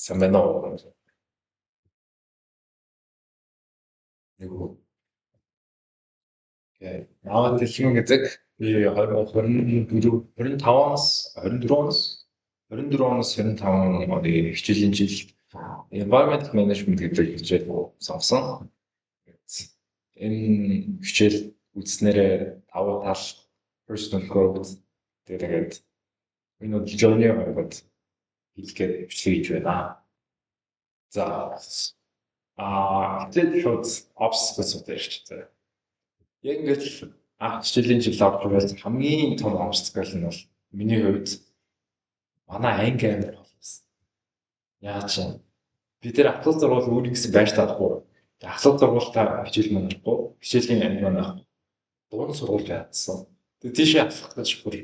Сайн байна уу? Юу. Наваад дэлхийн гэдэг би 2024 25-аас 24 оноос 25 оны хичээлийн жил Environment Management гэдэг хичээл сонгосон. Энэ хичээл үзснээрээ давуу тал personal growth тэгээд энэ journey гэдэг хэлгээд бичлэг хийж байна. За хичээл шууд ops гэж үзэж байна. Яг ингээд хичээлийн жил авч байвал хамгийн том obstacle нь бол миний хувьд манай анги амир болсон. Яагаад ч бид нэр ахлах зурвал өөрийгөө байж чадахгүй. Ахлах зурвалтаа хичээл манахгүй, хичээлийн анги манах дунд сургууль яатсан. Тэгээ тийшээ ахлах гэж бүр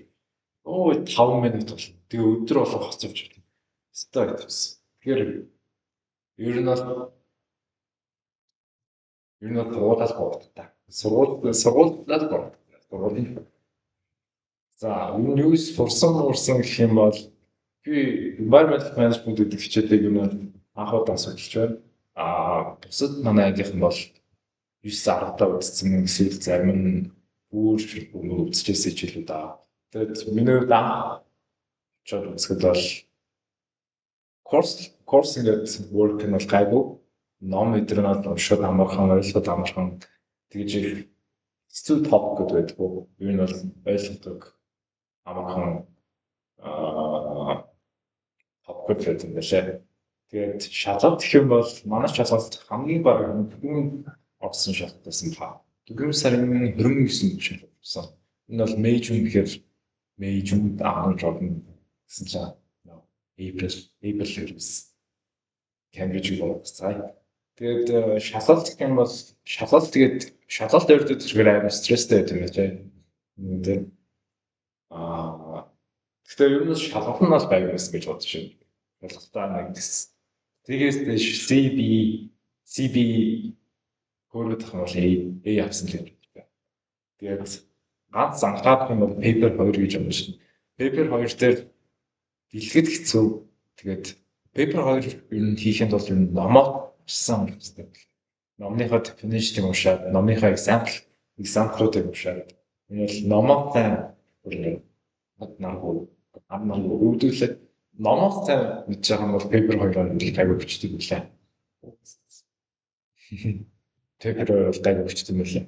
5 минут бол тэгээ өдөр болго хоцовч байна. Өстой гэсэн. Тэгэхээр ер нь сургуулиас болдог. Сургуулиас болдог. За, юу сурсан гэх юм бол би environmental management гэдэг хичээлийг юм анх удаа судалж байна. Бусад манай ангийнхан бол 9-10 таа үзсэн эсвэл зарим нь бүр үзчихсэн хичээлүүд аа. Тэгээд миний хувьд чод үзэхэд бол course ингээд work нь бол гайгүй. Ном өдрөнөд уншаад амархан ойлгоод амархан тэгж хэцүү топ гэдэг байдаг. Юу нь бол ойлгодог амархан топ гэдэг юм байна. Тэгээд шалгалт гэх юм бол манай шалгалт хамгийн бага хүн орсон шалгалт байсан ба. 4 сарын 29-нд шалгалт болсон. Энэ бол May June жодон гэсэн чинь April Cambridge болчихсон. Тэгээд шалгалт гэх юм бол шалгалт өрдөд зүгээр амар стресстэй байт юм байна. Тэгээд гэхдээ ер нь шалгалт нь бас байг байсан гэж бодож байна. Шалгалтаа нэг тэгээс дэш CB хөрөд тах бол A авсан л юм байна. Тэгээд ганц анхаарах юм бол paper 2 гэж юм шин. Paper 2 дээр дэлгэхэд хэцүү. Тэгээд paper 2 ер нь хийхэд бол ер нь номоо сан хэрэгтэй. Номныхоо definition-ыг уншаад, номныхоо example-уудыг уншаад, энэ бол номоотой намайг өвдүүлээд номоотой мэдж байгаа юм бол paper 2-оор гайгүй бичдэг юм лээ. Paper 2-оор гайгүй бичдэг юм лээ.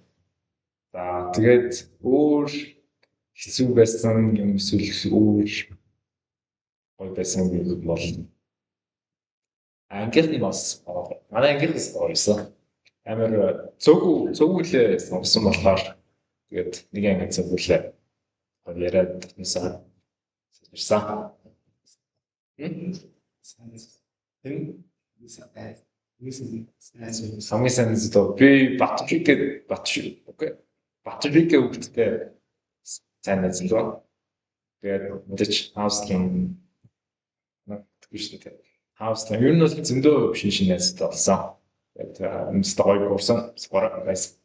За тэгээд өөр хэцүү байсан юм эсвэл өөр гой байсан юм бол ангийнхны бас манай ангийнхнаас орсон. Амар цөөхөлээ сонсон болохоор тэгээд нэг анги цөөхөлээ яриад татнасаа ирсэн. Хамгийн сайн зүйл би Батжик өгдөгтэй сайн зүйл. Тэгээд мэдээч хаусгийн тэгштэй. Хаустай ер нь бол зөндөө шинэ найзтай болсон. Тэгээд энэ стойк курсан. Скоро гайс.